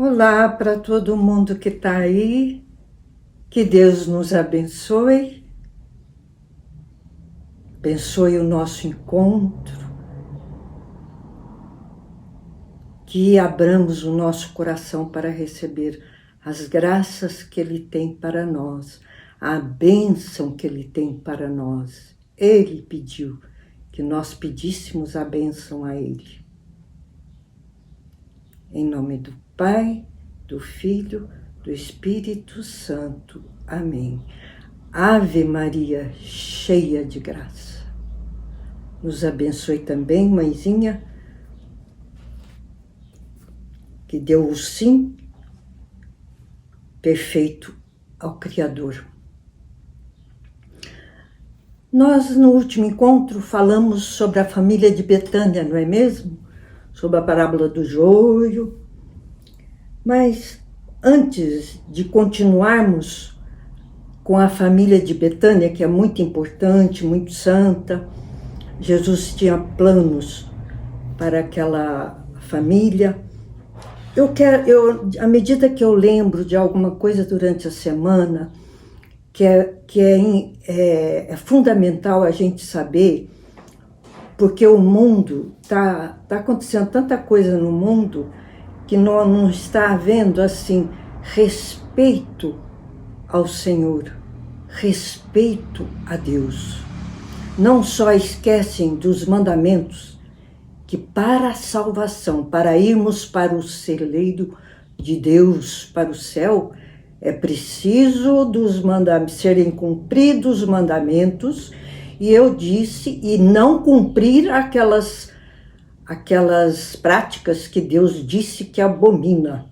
Olá para todo mundo que está aí, que Deus nos abençoe, abençoe o nosso encontro, que abramos o nosso coração para receber as graças que Ele tem para nós, a bênção que Ele tem para nós. Ele pediu que nós pedíssemos a bênção a Ele. Em nome do Pai, do Filho, do Espírito Santo. Amém. Ave Maria, cheia de graça. Nos abençoe também, mãezinha, que deu o sim perfeito ao Criador. Nós, no último encontro, falamos sobre a família de Betânia, não é mesmo? Sobre a parábola do joio. Mas antes de continuarmos com a família de Betânia, que é muito importante, muito santa, Jesus tinha planos para aquela família. À medida que eu lembro de alguma coisa durante a semana, que é fundamental a gente saber, porque o mundo tá acontecendo tanta coisa no mundo que não está havendo assim respeito ao Senhor, respeito a Deus. Não só esquecem dos mandamentos, que para a salvação, para irmos para o celeiro de Deus, para o céu, é preciso serem cumpridos os mandamentos. E eu disse, e não cumprir aquelas práticas que Deus disse que abomina.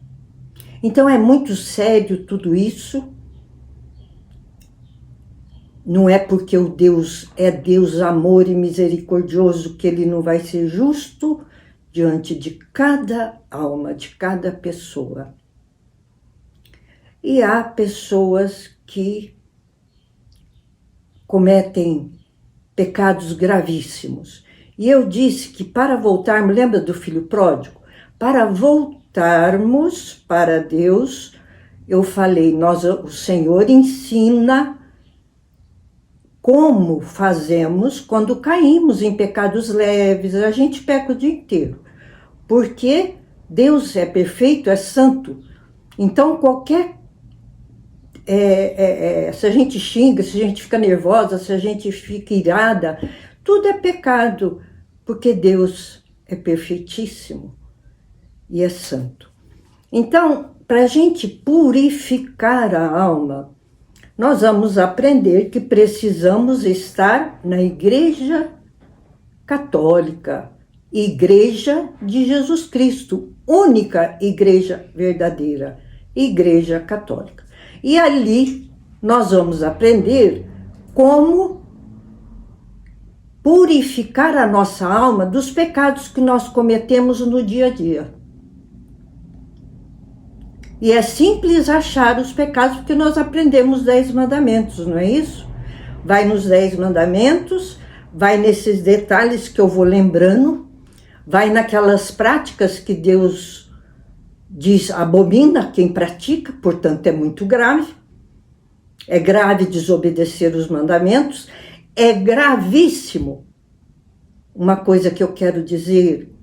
Então é muito sério tudo isso. Não é porque o Deus é Deus amor e misericordioso que Ele não vai ser justo diante de cada alma, de cada pessoa. E há pessoas que cometem pecados gravíssimos. E eu disse que para voltarmos, lembra do filho pródigo? Para voltarmos para Deus, eu falei, o Senhor ensina como fazemos quando caímos em pecados leves. A gente peca o dia inteiro, porque Deus é perfeito, é santo. Então se a gente xinga, se a gente fica nervosa, se a gente fica irada, tudo é pecado, porque Deus é perfeitíssimo e é santo. Então, para a gente purificar a alma, nós vamos aprender que precisamos estar na Igreja Católica, Igreja de Jesus Cristo, única igreja verdadeira, Igreja Católica. E ali nós vamos aprender como purificar a nossa alma dos pecados que nós cometemos no dia a dia. E é simples achar os pecados, porque nós aprendemos 10 mandamentos, não é isso? Vai nos 10 mandamentos, vai nesses detalhes que eu vou lembrando, vai naquelas práticas que Deus diz, abomina quem pratica, portanto é muito grave. É grave desobedecer os mandamentos, é gravíssimo. Uma coisa que eu quero dizer,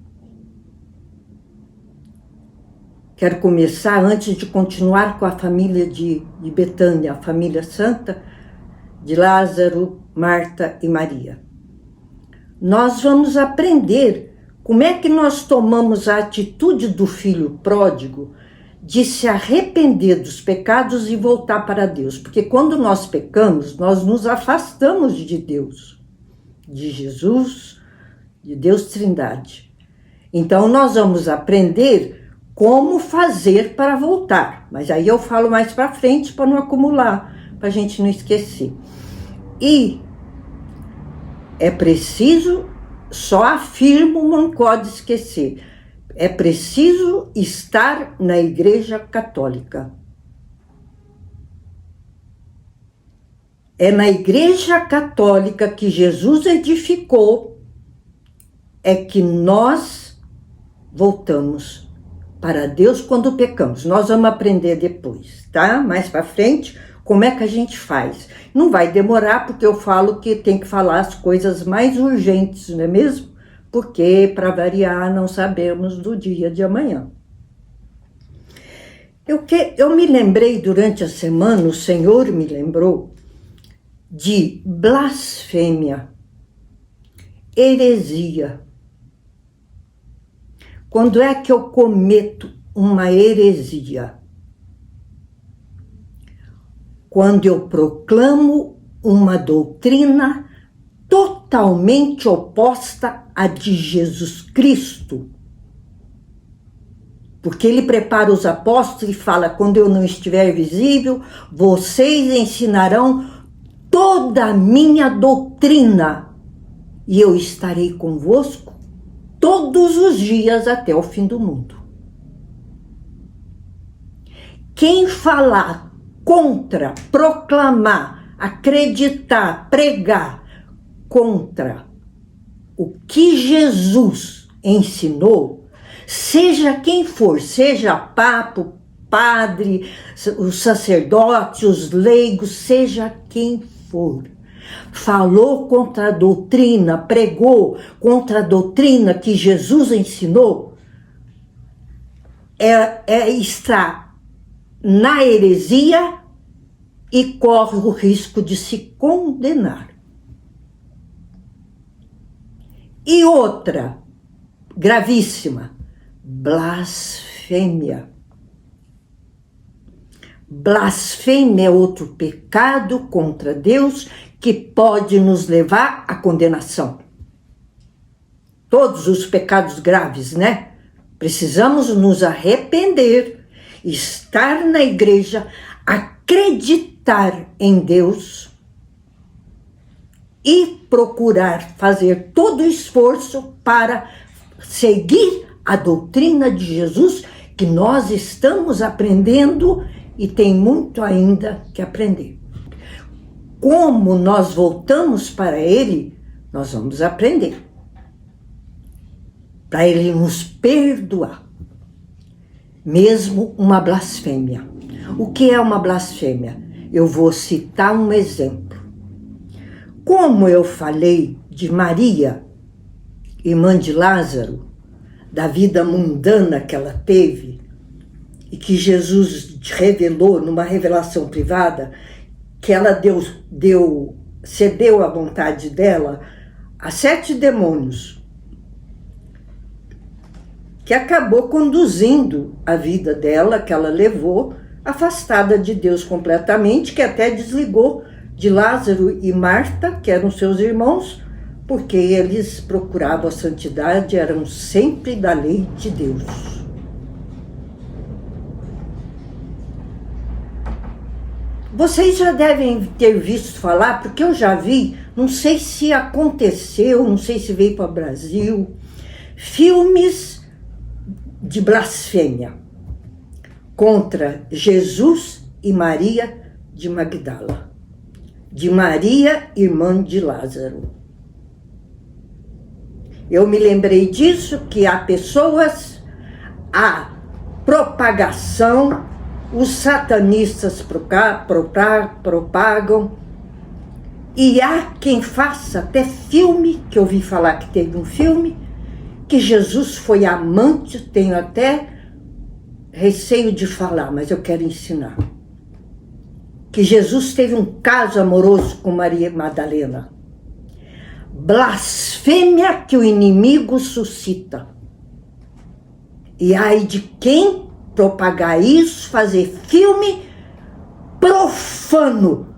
quero começar antes de continuar com a família de Betânia, a família santa de Lázaro, Marta e Maria. Nós vamos aprender como é que nós tomamos a atitude do filho pródigo de se arrepender dos pecados e voltar para Deus. Porque quando nós pecamos, nós nos afastamos de Deus, de Jesus, de Deus Trindade. Então nós vamos aprender como fazer para voltar. Mas aí eu falo mais para frente para não acumular, para a gente não esquecer. E é preciso, só afirmo, não pode esquecer, é preciso estar na Igreja Católica. É na Igreja Católica que Jesus edificou, é que nós voltamos para Deus quando pecamos. Nós vamos aprender depois, tá? Mais para frente, como é que a gente faz. Não vai demorar, porque eu falo que tem que falar as coisas mais urgentes, não é mesmo? Porque, para variar, não sabemos do dia de amanhã. Eu me lembrei durante a semana, o Senhor me lembrou, de blasfêmia, heresia. Quando é que eu cometo uma heresia? Quando eu proclamo uma doutrina totalmente oposta à de Jesus Cristo. Porque ele prepara os apóstolos e fala, quando eu não estiver visível, vocês ensinarão toda a minha doutrina, e eu estarei convosco todos os dias até o fim do mundo. Quem falar contra, proclamar, acreditar, pregar contra o que Jesus ensinou, seja quem for, seja papa, padre, os sacerdotes, os leigos, seja quem for, falou contra a doutrina, pregou contra a doutrina que Jesus ensinou, está na heresia e corre o risco de se condenar. E outra, gravíssima, blasfêmia. Blasfêmia é outro pecado contra Deus que pode nos levar à condenação. Todos os pecados graves, né? Precisamos nos arrepender, estar na igreja, acreditar em Deus e procurar fazer todo o esforço para seguir a doutrina de Jesus que nós estamos aprendendo e tem muito ainda que aprender. Como nós voltamos para Ele, nós vamos aprender. Para Ele nos perdoar. Mesmo uma blasfêmia. O que é uma blasfêmia? Eu vou citar um exemplo. Como eu falei de Maria, irmã de Lázaro, da vida mundana que ela teve, e que Jesus revelou numa revelação privada, que ela cedeu à vontade dela a 7 demônios, que acabou conduzindo a vida dela, que ela levou, afastada de Deus completamente, que até desligou de Lázaro e Marta, que eram seus irmãos, porque eles procuravam a santidade, eram sempre da lei de Deus. Vocês já devem ter visto falar, porque eu já vi, não sei se aconteceu, não sei se veio para o Brasil, filmes de blasfêmia contra Jesus e Maria de Magdala, de Maria, irmã de Lázaro. Eu me lembrei disso, que há pessoas, há propagação, os satanistas propagam, e há quem faça até filme, que eu ouvi falar que teve um filme, que Jesus foi amante, tenho até receio de falar, mas eu quero ensinar. Que Jesus teve um caso amoroso com Maria Madalena. Blasfêmia que o inimigo suscita. E ai de quem propagar isso, fazer filme profano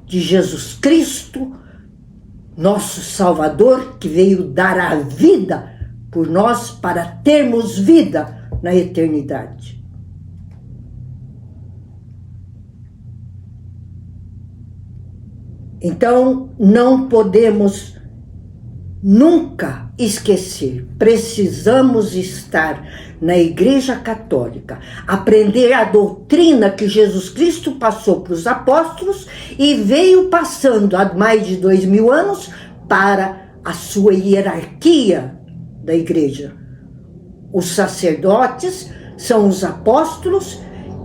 de Jesus Cristo, nosso Salvador, que veio dar a vida por nós para termos vida na eternidade. Então, não podemos nunca esquecer, precisamos estar na Igreja Católica, aprender a doutrina que Jesus Cristo passou para os apóstolos e veio passando há mais de 2000 anos para a sua hierarquia da igreja. Os sacerdotes, São os apóstolos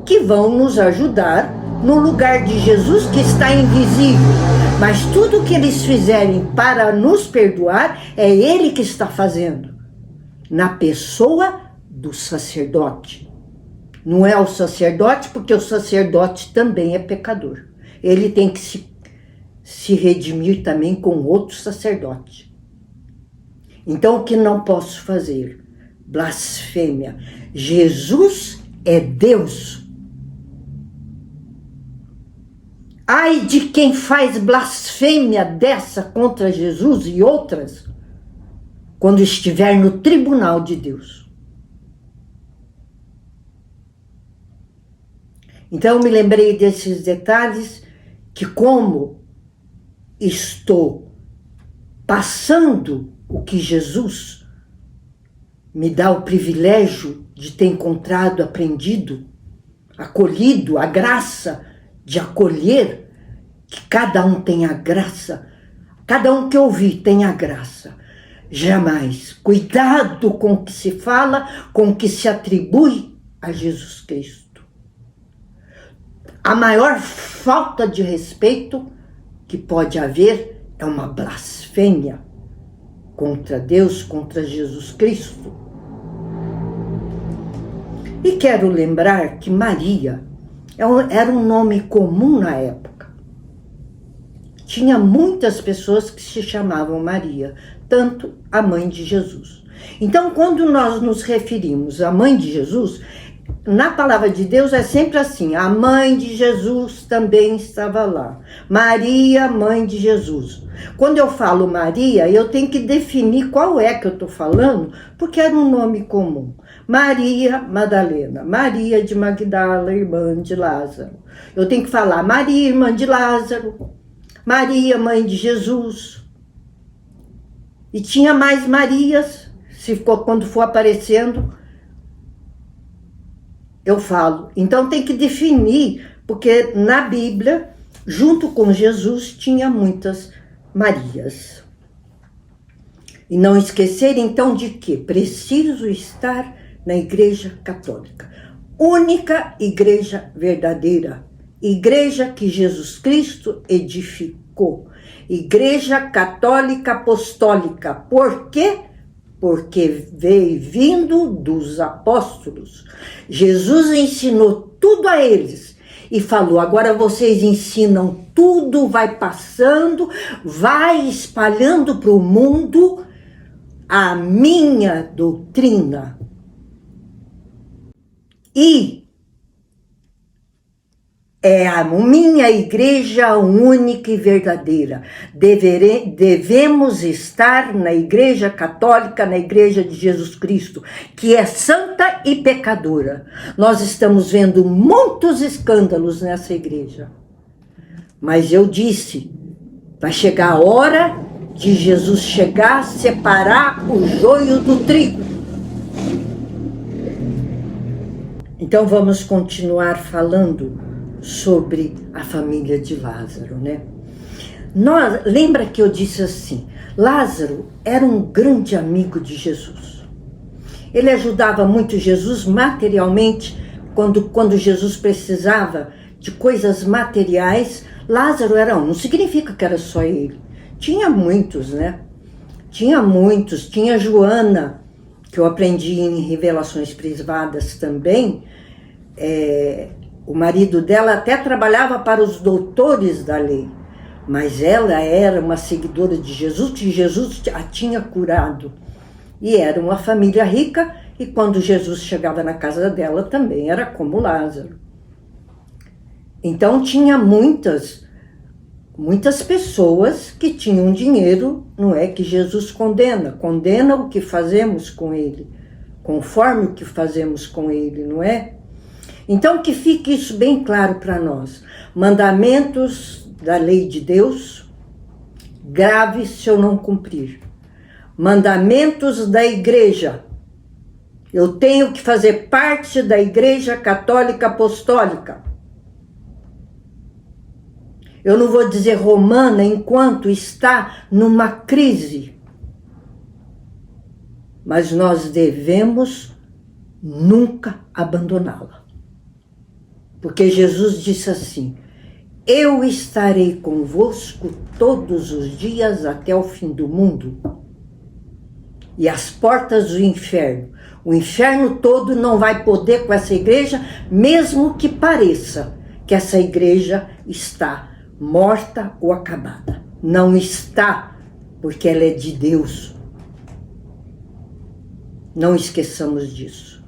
que vão nos ajudar no lugar de Jesus, que está invisível. Mas tudo que eles fizerem para nos perdoar, é Ele que está fazendo, na pessoa do sacerdote. Não é o sacerdote, porque o sacerdote também é pecador. Ele tem que se redimir também com outro sacerdote. Então, o que não posso fazer? Blasfêmia. Jesus é Deus. Ai de quem faz blasfêmia dessa contra Jesus e outras, quando estiver no tribunal de Deus. Então, eu me lembrei desses detalhes, que como estou passando o que Jesus me dá o privilégio de ter encontrado, aprendido, acolhido, a graça de acolher, que cada um tem a graça, cada um que ouvir tem a graça. Jamais. Cuidado com o que se fala, com o que se atribui a Jesus Cristo. A maior falta de respeito que pode haver é uma blasfêmia contra Deus, contra Jesus Cristo. E quero lembrar que Maria era um nome comum na época. Tinha muitas pessoas que se chamavam Maria, tanto a mãe de Jesus. Então, quando nós nos referimos à mãe de Jesus, na palavra de Deus é sempre assim: a mãe de Jesus também estava lá. Maria, mãe de Jesus. Quando eu falo Maria, eu tenho que definir qual é que eu estou falando, porque era um nome comum. Maria Madalena, Maria de Magdala, irmã de Lázaro. Eu tenho que falar Maria, irmã de Lázaro, Maria, mãe de Jesus. E tinha mais Marias, quando for aparecendo, eu falo. Então tem que definir, porque na Bíblia, junto com Jesus, tinha muitas Marias. E não esquecer então de que preciso estar na Igreja Católica. Única igreja verdadeira. Igreja que Jesus Cristo edificou. Igreja Católica Apostólica. Por quê? Porque veio vindo dos apóstolos. Jesus ensinou tudo a eles e falou: agora vocês ensinam tudo, vai passando, vai espalhando para o mundo a minha doutrina. E é a minha igreja única e verdadeira. Devemos estar na Igreja Católica, na Igreja de Jesus Cristo, que é santa e pecadora. Nós estamos vendo muitos escândalos nessa igreja. Mas eu disse, vai chegar a hora de Jesus chegar, separar o joio do trigo. Então vamos continuar falando sobre a família de Lázaro, né? Lembra que eu disse assim, Lázaro era um grande amigo de Jesus. Ele ajudava muito Jesus materialmente, quando Jesus precisava de coisas materiais. Lázaro era um, não significa que era só ele. Tinha muitos, né? Tinha muitos, tinha Joana, que eu aprendi em Revelações Privadas também. O marido dela até trabalhava para os doutores da lei, mas ela era uma seguidora de Jesus, que Jesus a tinha curado. E era uma família rica, e quando Jesus chegava na casa dela também era como Lázaro. Então tinha muitas pessoas que tinham dinheiro. Não é que Jesus condena o que fazemos com ele, conforme o que fazemos com ele, não é? Então que fique isso bem claro para nós. Mandamentos da lei de Deus, grave se eu não cumprir. Mandamentos da igreja. Eu tenho que fazer parte da Igreja Católica Apostólica. Eu não vou dizer romana enquanto está numa crise. Mas nós devemos nunca abandoná-la. Porque Jesus disse assim: eu estarei convosco todos os dias até o fim do mundo. E as portas do inferno, o inferno todo não vai poder com essa igreja, mesmo que pareça que essa igreja está morta ou acabada. Não está, porque ela é de Deus. Não esqueçamos disso.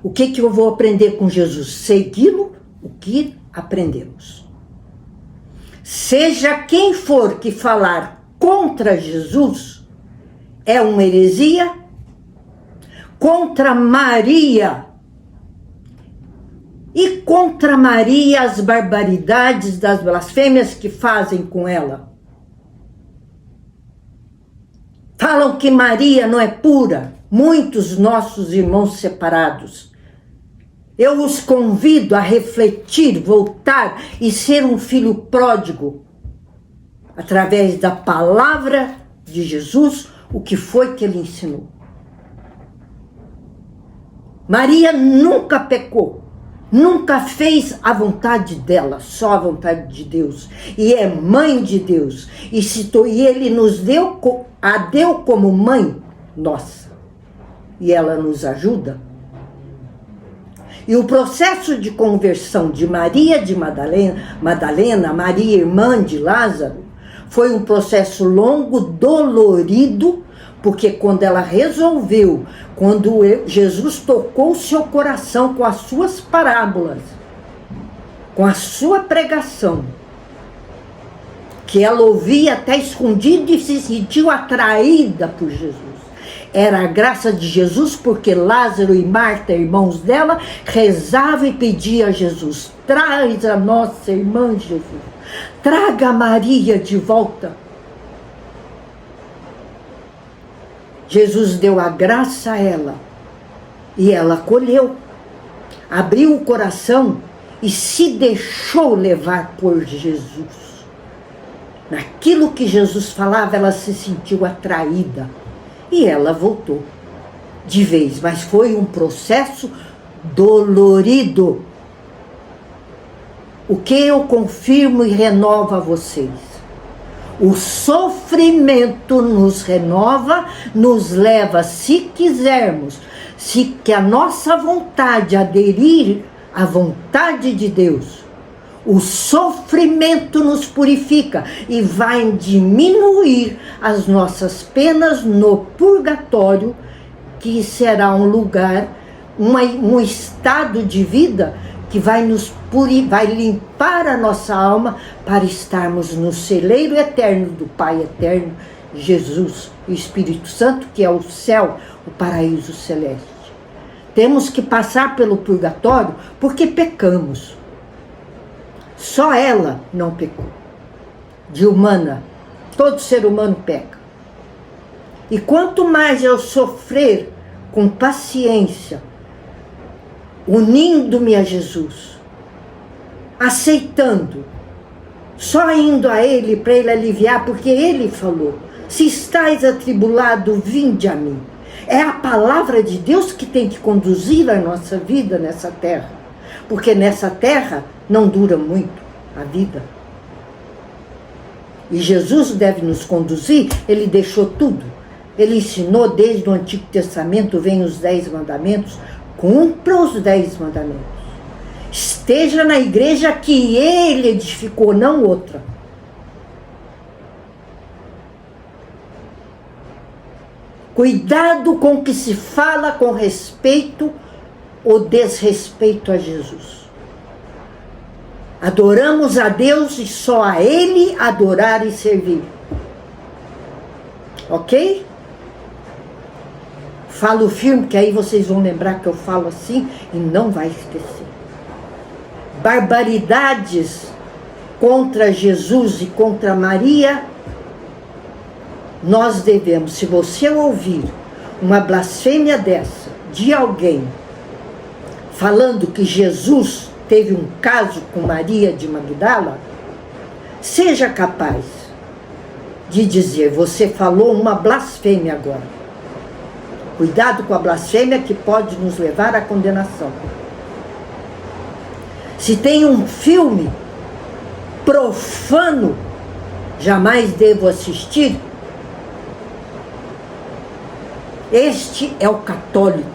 O que eu vou aprender com Jesus? Segui-lo, o que aprendemos. Seja quem for que falar contra Jesus, é uma heresia. Contra Maria, e contra Maria as barbaridades das blasfêmias que fazem com ela. Falam que Maria não é pura, muitos nossos irmãos separados. Eu os convido a refletir, voltar e ser um filho pródigo, através da palavra de Jesus, o que foi que ele ensinou. Maria nunca pecou, nunca fez a vontade dela, só a vontade de Deus. E é mãe de Deus. E ele nos deu, a deu como mãe nossa. E ela nos ajuda. E o processo de conversão de Maria de Madalena, Maria irmã de Lázaro, foi um processo longo, dolorido, porque quando ela resolveu, quando Jesus tocou o seu coração com as suas parábolas, com a sua pregação, que ela ouvia até escondido e se sentiu atraída por Jesus. Era a graça de Jesus, porque Lázaro e Marta, irmãos dela, rezavam e pediam a Jesus: traz a nossa irmã, Jesus, traga a Maria de volta. Jesus deu a graça a ela, e ela acolheu, abriu o coração e se deixou levar por Jesus. Naquilo que Jesus falava, ela se sentiu atraída, e ela voltou de vez, mas foi um processo dolorido. O que eu confirmo e renovo a vocês: o sofrimento nos renova, nos leva, se quisermos, se que a nossa vontade aderir à vontade de Deus, o sofrimento nos purifica e vai diminuir as nossas penas no purgatório, que será um lugar, um estado de vida que vai vai limpar a nossa alma para estarmos no celeiro eterno do Pai eterno, Jesus e Espírito Santo, que é o céu, o paraíso celeste. Temos que passar pelo purgatório porque pecamos. Só ela não pecou. De humana, todo ser humano peca. E quanto mais eu sofrer com paciência, unindo-me a Jesus, aceitando, só indo a Ele para Ele aliviar, porque Ele falou: se estáis atribulado, vinde a mim. É a palavra de Deus que tem que conduzir a nossa vida nessa terra, porque nessa terra não dura muito a vida. E Jesus deve nos conduzir. Ele deixou tudo. Ele ensinou desde o Antigo Testamento, vem os 10 mandamentos, cumpra os 10 mandamentos. Esteja na igreja que ele edificou, não outra. Cuidado com o que se fala com respeito ou desrespeito a Jesus. Adoramos a Deus e só a Ele adorar e servir. Ok? Falo firme, que aí vocês vão lembrar que eu falo assim e não vai esquecer. Barbaridades contra Jesus e contra Maria, nós devemos, se você ouvir uma blasfêmia dessa de alguém falando que Jesus teve um caso com Maria de Magdala, seja capaz de dizer: você falou uma blasfêmia agora. Cuidado com a blasfêmia que pode nos levar à condenação. Se tem um filme profano, jamais devo assistir. Este é o católico.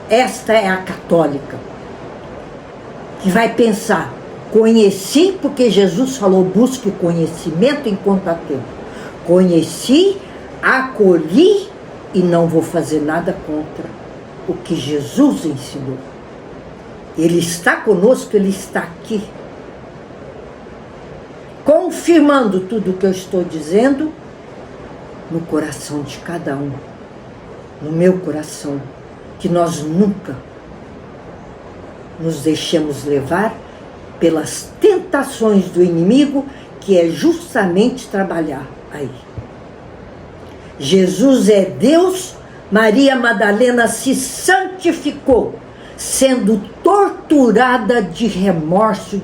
Esta é a católica. Que vai pensar, conheci porque Jesus falou, busque conhecimento enquanto há tempo. Conheci, acolhi e não vou fazer nada contra o que Jesus ensinou. Ele está conosco, Ele está aqui, confirmando tudo o que eu estou dizendo no coração de cada um, no meu coração, que nós nunca nos deixemos levar pelas tentações do inimigo, que é justamente trabalhar aí. Jesus é Deus, Maria Madalena se santificou, sendo torturada de remorso,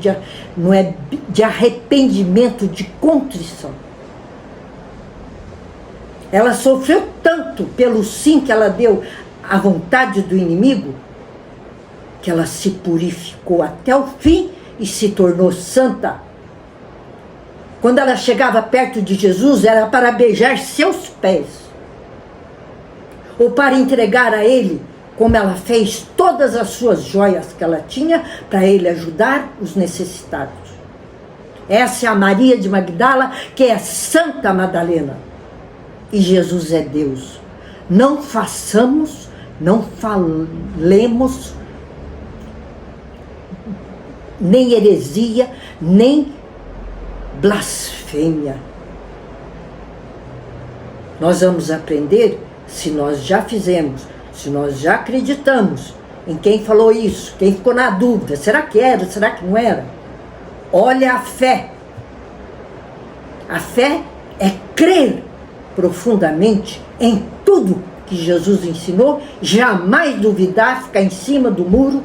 de arrependimento, de contrição. Ela sofreu tanto pelo sim que ela deu à vontade do inimigo, que ela se purificou até o fim e se tornou santa. Quando ela chegava perto de Jesus, era para beijar seus pés, ou para entregar a Ele, como ela fez todas as suas joias que ela tinha, para Ele ajudar os necessitados. Essa é a Maria de Magdala, que é Santa Madalena. E Jesus é Deus. Não façamos, não falemos nem heresia, nem blasfêmia. Nós vamos aprender, se nós já fizemos, se nós já acreditamos em quem falou isso, quem ficou na dúvida, será que era, será que não era? Olha a fé. A fé é crer profundamente em tudo que Jesus ensinou, jamais duvidar, ficar em cima do muro,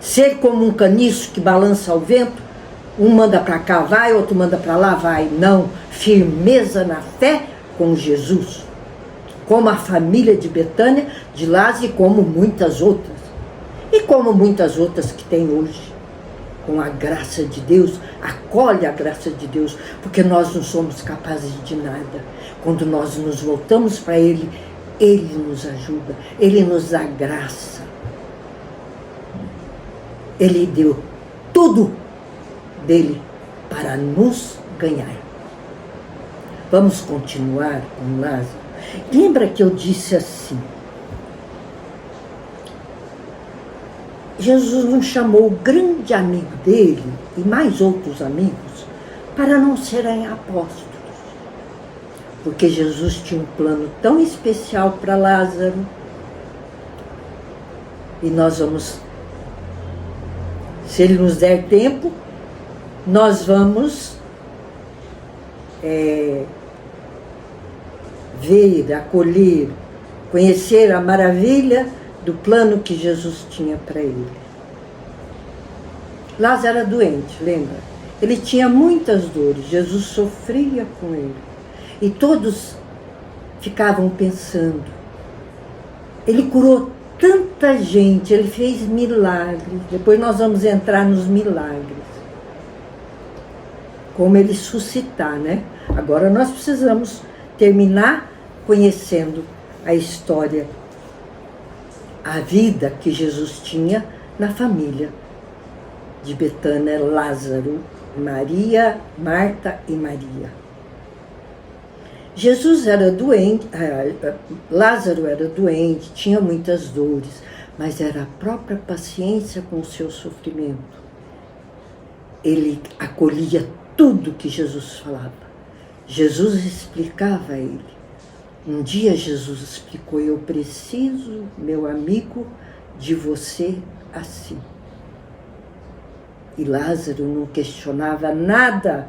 ser como um caniço que balança ao vento, um manda para cá, vai, outro manda para lá, vai. Não, firmeza na fé com Jesus, como a família de Betânia, de Lázaro, e como muitas outras. E como muitas outras que tem hoje. Com a graça de Deus, acolhe a graça de Deus, porque nós não somos capazes de nada. Quando nós nos voltamos para Ele, Ele nos ajuda, Ele nos dá graça. Ele deu tudo dele para nos ganhar. Vamos continuar com Lázaro. Lembra que eu disse assim, Jesus não chamou o grande amigo dele e mais outros amigos para não serem apóstolos, porque Jesus tinha um plano tão especial para Lázaro. E nós vamos, se ele nos der tempo, nós vamos ver, acolher, conhecer a maravilha do plano que Jesus tinha para ele. Lázaro era doente, lembra? Ele tinha muitas dores, Jesus sofria com ele. E todos ficavam pensando, ele curou tanta gente, ele fez milagres. Depois nós vamos entrar nos milagres. Como ele suscitar, né? Agora nós precisamos terminar conhecendo a história, a vida que Jesus tinha na família de Betânia, Lázaro, Maria, Marta e Maria. Jesus era doente, Lázaro era doente, tinha muitas dores, mas era a própria paciência com o seu sofrimento. Ele acolhia tudo que Jesus falava. Jesus explicava a ele. Um dia Jesus explicou, eu preciso, meu amigo, de você assim. E Lázaro não questionava nada.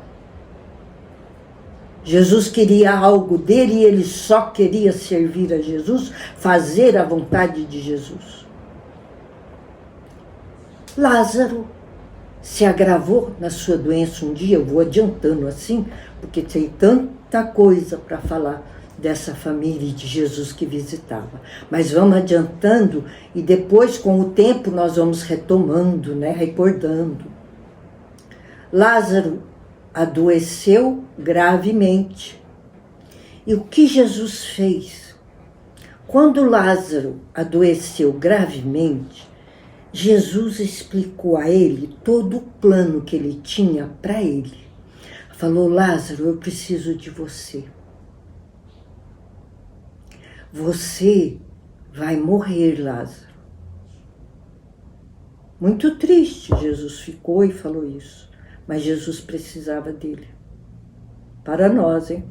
Jesus queria algo dele e ele só queria servir a Jesus, fazer a vontade de Jesus. Lázaro se agravou na sua doença um dia, eu vou adiantando assim, porque tem tanta coisa para falar dessa família de Jesus que visitava. Mas vamos adiantando e depois, com o tempo, nós vamos retomando, né? Recordando. Lázaro adoeceu gravemente. E o que Jesus fez? Quando Lázaro adoeceu gravemente, Jesus explicou a ele todo o plano que ele tinha para ele. Falou: Lázaro, eu preciso de você. Você vai morrer, Lázaro. Muito triste, Jesus ficou e falou isso. Mas Jesus precisava dele. Para nós, hein?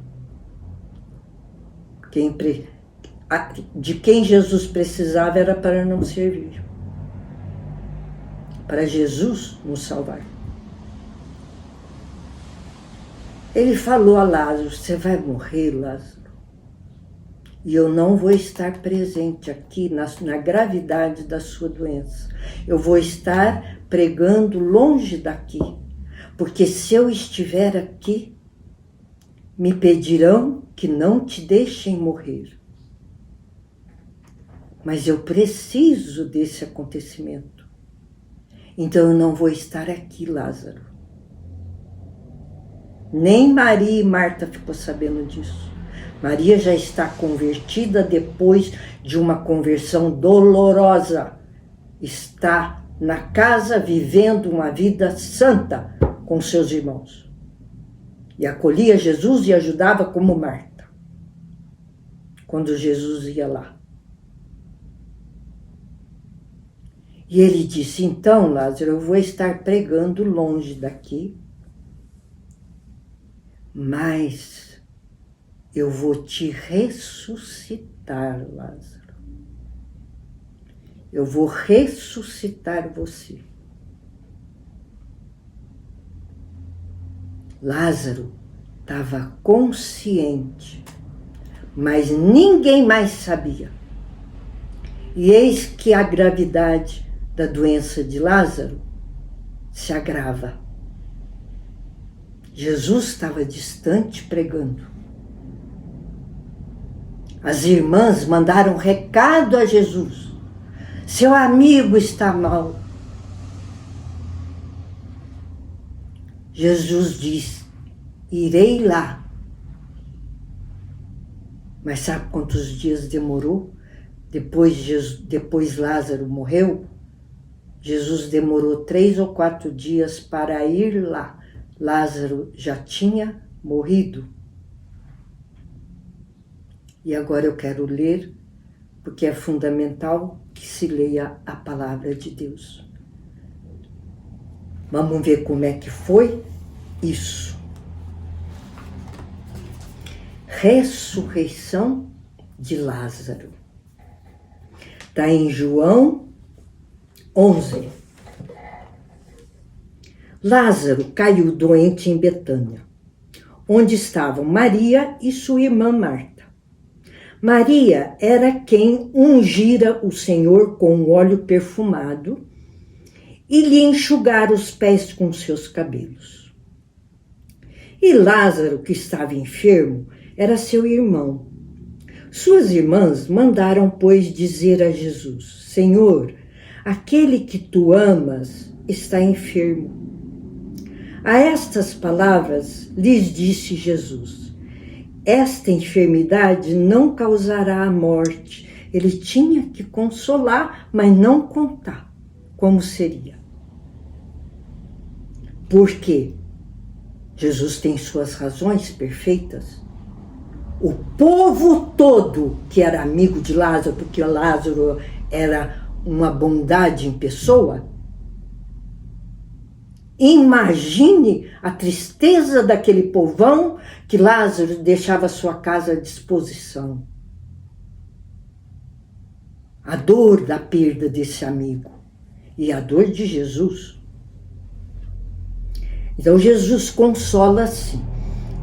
De quem Jesus precisava era para não servir. Para Jesus nos salvar. Ele falou a Lázaro: você vai morrer, Lázaro. E eu não vou estar presente aqui na gravidade da sua doença. Eu vou estar pregando longe daqui. Porque se eu estiver aqui, me pedirão que não te deixem morrer. Mas eu preciso desse acontecimento. Então eu não vou estar aqui, Lázaro. Nem Maria e Marta ficou sabendo disso. Maria já está convertida depois de uma conversão dolorosa. Está na casa vivendo uma vida santa com seus irmãos. E acolhia Jesus e ajudava como Marta. Quando Jesus ia lá. E ele disse: então, Lázaro, eu vou estar pregando longe daqui, mas eu vou te ressuscitar, Lázaro. Eu vou ressuscitar você. Lázaro estava consciente, mas ninguém mais sabia. E eis que a gravidade da doença de Lázaro se agrava. Jesus estava distante pregando. As irmãs mandaram recado a Jesus: seu amigo está mal. Jesus diz: irei lá. Mas sabe quantos dias demorou? Depois Lázaro morreu, Jesus demorou 3 ou 4 dias para ir lá. Lázaro já tinha morrido. E agora eu quero ler, porque é fundamental que se leia a palavra de Deus. Vamos ver como é que foi isso. Ressurreição de Lázaro. Está em João 11. Lázaro caiu doente em Betânia, onde estavam Maria e sua irmã Marta. Maria era quem ungira o Senhor com um óleo perfumado e lhe enxugara os pés com seus cabelos. E Lázaro, que estava enfermo, era seu irmão. Suas irmãs mandaram, pois, dizer a Jesus: Senhor, aquele que tu amas está enfermo. A estas palavras lhes disse Jesus: esta enfermidade não causará a morte. Ele tinha que consolar, mas não contar como seria. Porque Jesus tem suas razões perfeitas. O povo todo que era amigo de Lázaro, porque Lázaro era uma bondade em pessoa, imagine a tristeza daquele povão que Lázaro deixava sua casa à disposição. A dor da perda desse amigo e a dor de Jesus. Então Jesus consola assim: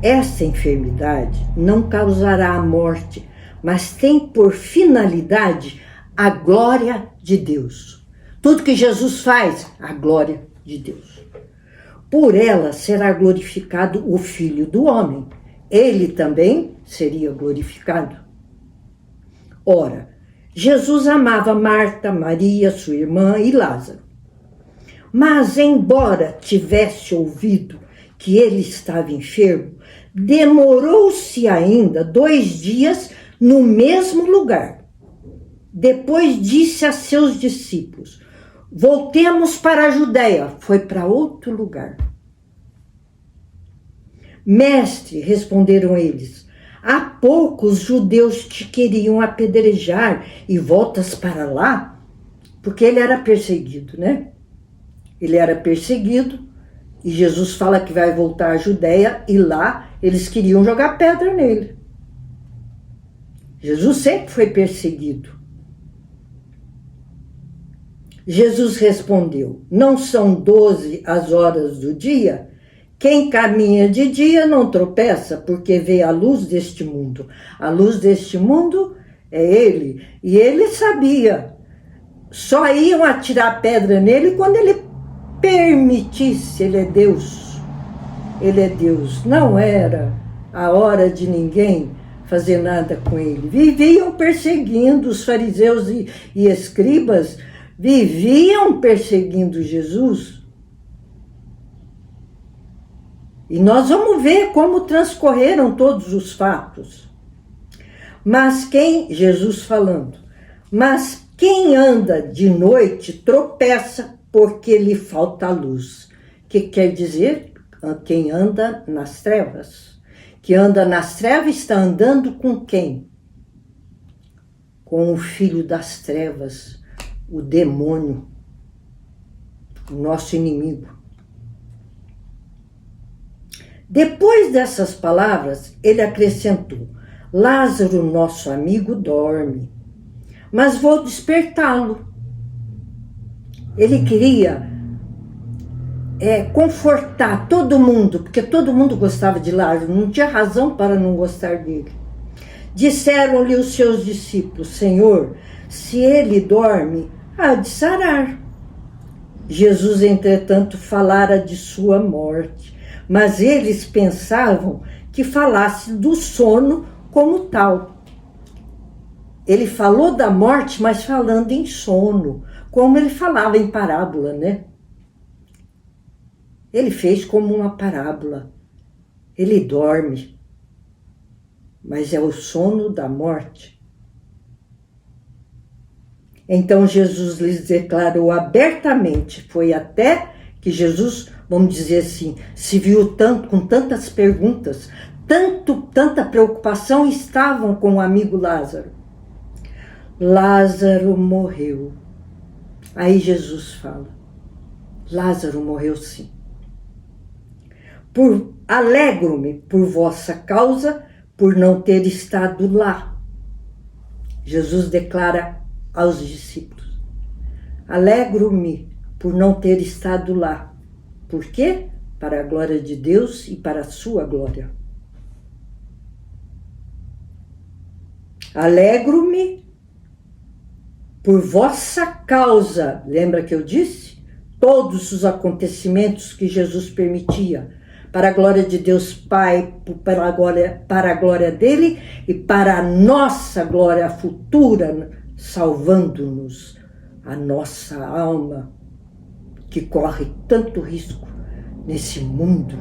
essa enfermidade não causará a morte, mas tem por finalidade a glória de Deus. Tudo que Jesus faz, a glória de Deus. Por ela será glorificado o Filho do Homem, ele também seria glorificado. Ora, Jesus amava Marta, Maria, sua irmã e Lázaro. Mas, embora tivesse ouvido que ele estava enfermo, demorou-se ainda 2 dias no mesmo lugar. Depois disse a seus discípulos: voltemos para a Judéia. Foi para outro lugar. Mestre, responderam eles, há pouco os judeus te queriam apedrejar e voltas para lá? Porque ele era perseguido, né? Ele era perseguido e Jesus fala que vai voltar à Judéia e lá eles queriam jogar pedra nele. Jesus sempre foi perseguido. Jesus respondeu: não são 12 as horas do dia? Quem caminha de dia não tropeça, porque vê a luz deste mundo. A luz deste mundo é ele. E ele sabia. Só iam atirar pedra nele quando ele permitisse. Ele é Deus. Ele é Deus. Não era a hora de ninguém fazer nada com ele. Viviam perseguindo os fariseus e escribas. Viviam perseguindo Jesus. E nós vamos ver como transcorreram todos os fatos. Mas Jesus falando, mas quem anda de noite tropeça porque lhe falta luz. Que quer dizer? Quem anda nas trevas. Que anda nas trevas está andando com quem? Com o filho das trevas, o demônio, o nosso inimigo. Depois dessas palavras, ele acrescentou: Lázaro, nosso amigo, dorme, mas vou despertá-lo. Ele queria confortar todo mundo, porque todo mundo gostava de Lázaro, não tinha razão para não gostar dele. Disseram-lhe os seus discípulos: Senhor, se ele dorme, há de sarar. Jesus, entretanto, falara de sua morte, mas eles pensavam que falasse do sono como tal. Ele falou da morte, mas falando em sono, como ele falava em parábola, né? Ele fez como uma parábola. Ele dorme, mas é o sono da morte. Então Jesus lhes declarou abertamente, foi até que Jesus, vamos dizer assim, se viu com tantas perguntas, tanta preocupação, estavam com o amigo Lázaro. Lázaro morreu. Aí Jesus fala, Lázaro morreu sim. Alegro-me por vossa causa, por não ter estado lá. Jesus declara aos discípulos, alegro-me por não ter estado lá. Por quê? Para a glória de Deus e para a sua glória. Alegro-me por vossa causa. Lembra que eu disse? Todos os acontecimentos que Jesus permitia, para a glória de Deus Pai, para a glória dele e para a nossa glória futura, salvando-nos, a nossa alma, que corre tanto risco nesse mundo,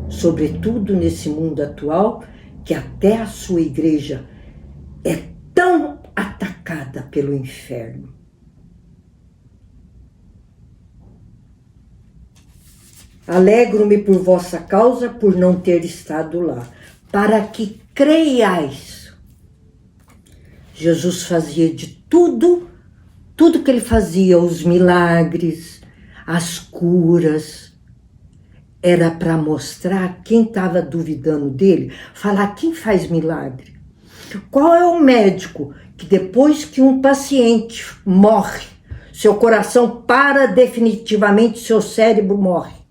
sobretudo nesse mundo atual, que até a sua igreja é tão atacada pelo inferno. Alegro-me por vossa causa, por não ter estado lá, para que creiais. Jesus fazia de tudo que ele fazia, os milagres, as curas, era para mostrar quem estava duvidando dele, falar quem faz milagre. Qual é o médico que depois que um paciente morre, seu coração para definitivamente, seu cérebro morre?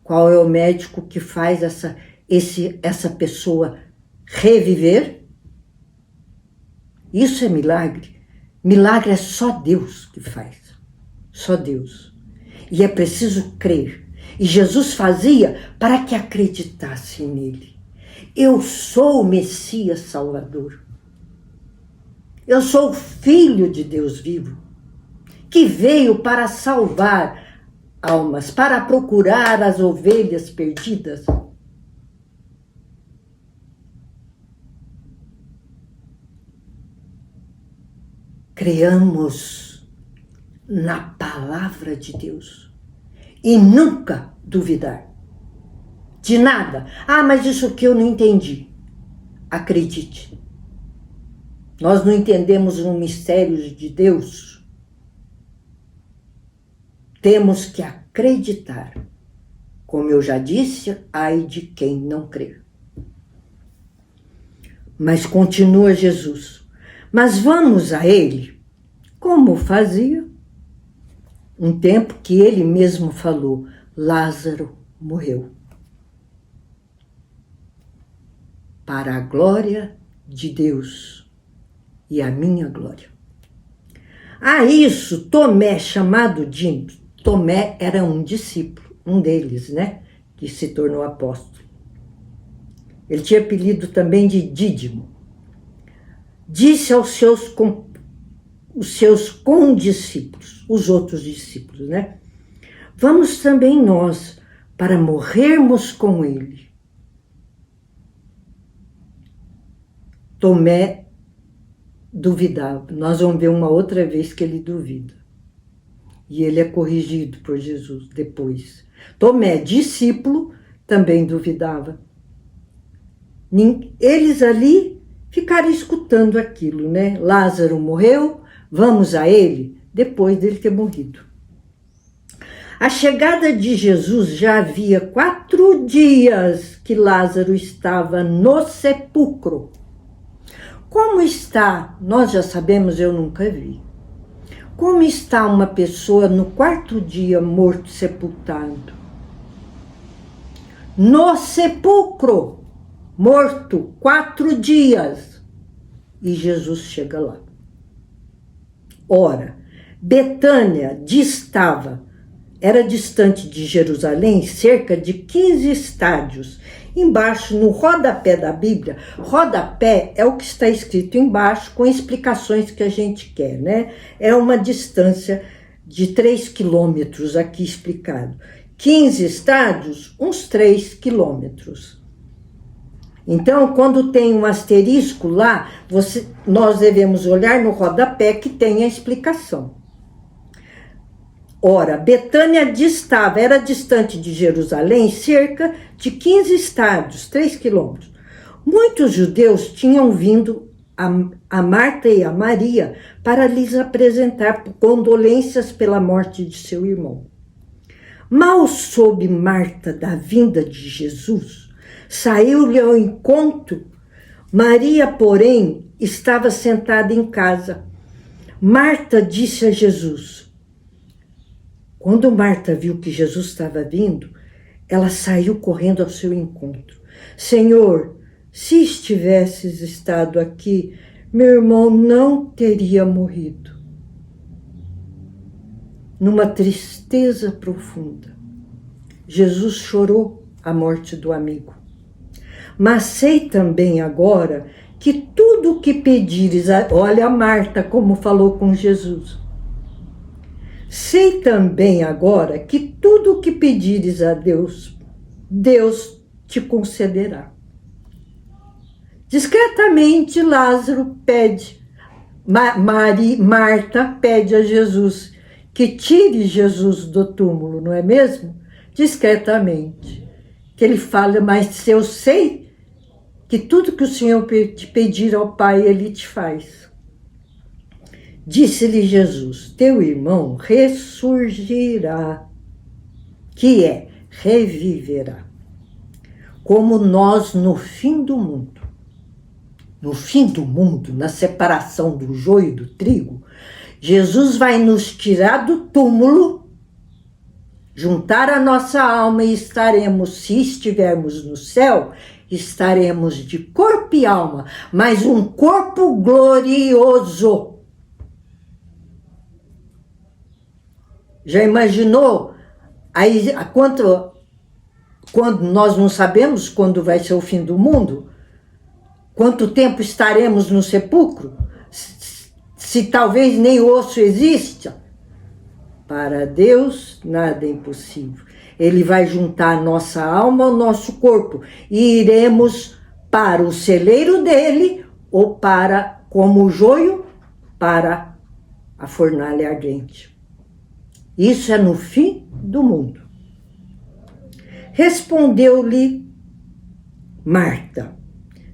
Qual é o médico que faz essa pessoa reviver? Isso é milagre. Milagre é só Deus que faz. Só Deus. E é preciso crer. E Jesus fazia para que acreditasse nele. Eu sou o Messias Salvador. Eu sou o Filho de Deus vivo, que veio para salvar almas, para procurar as ovelhas perdidas. Creamos na palavra de Deus e nunca duvidar de nada. Ah, mas isso que eu não entendi. Acredite. Nós não entendemos os mistérios de Deus. Temos que acreditar. Como eu já disse, ai de quem não crer. Mas continua Jesus. Mas vamos a ele, como fazia. Um tempo que ele mesmo falou, Lázaro morreu. Para a glória de Deus e a minha glória. A isso, Tomé, chamado Dídimo. Tomé era um discípulo, um deles, né? Que se tornou apóstolo. Ele tinha apelido também de Dídimo. Disse aos seus condiscípulos, os outros discípulos, né? Vamos também nós para morrermos com ele. Tomé duvidava. Nós vamos ver uma outra vez que ele duvida. E ele é corrigido por Jesus depois. Tomé, discípulo, também duvidava. Eles ali ficaram escutando aquilo, né? Lázaro morreu, vamos a ele, depois dele ter morrido. A chegada de Jesus já havia 4 dias que Lázaro estava no sepulcro. Como está? Nós já sabemos, eu nunca vi. Como está uma pessoa no 4º dia morto, sepultado? No sepulcro, morto, 4 dias. E Jesus chega lá. Ora, Betânia era distante de Jerusalém cerca de 15 estádios. Embaixo, no rodapé da Bíblia, rodapé é o que está escrito embaixo com explicações que a gente quer, né? É uma distância de 3 quilômetros aqui explicado. 15 estádios, uns 3 quilômetros. Então, quando tem um asterisco lá, nós devemos olhar no rodapé que tem a explicação. Ora, Betânia era distante de Jerusalém cerca de 15 estádios, 3 quilômetros. Muitos judeus tinham vindo a Marta e a Maria para lhes apresentar condolências pela morte de seu irmão. Mal soube Marta da vinda de Jesus, saiu-lhe ao encontro. Maria, porém, estava sentada em casa. Marta disse a Jesus. Quando Marta viu que Jesus estava vindo, ela saiu correndo ao seu encontro. Senhor, se estivesses estado aqui, meu irmão não teria morrido. Numa tristeza profunda, Jesus chorou a morte do amigo. Mas sei também agora que tudo o que pedires, olha a Marta como falou com Jesus. Sei também agora que tudo o que pedires a Deus, Deus te concederá. Discretamente, Lázaro pede, Marta pede a Jesus que tire Jesus do túmulo, não é mesmo? Discretamente. Que ele fala, mas eu sei que tudo que o Senhor te pedir ao Pai, Ele te faz. Disse-lhe Jesus, teu irmão ressurgirá, que é, reviverá, como nós no fim do mundo. No fim do mundo, na separação do joio e do trigo, Jesus vai nos tirar do túmulo, juntar a nossa alma e estaremos, se estivermos no céu, estaremos de corpo e alma, mas um corpo glorioso. Já imaginou quando nós não sabemos quando vai ser o fim do mundo, quanto tempo estaremos no sepulcro, se talvez nem osso exista. Para Deus, nada é impossível. Ele vai juntar nossa alma ao nosso corpo e iremos para o celeiro dele ou para, como o joio, para a fornalha ardente. Isso é no fim do mundo. Respondeu-lhe Marta: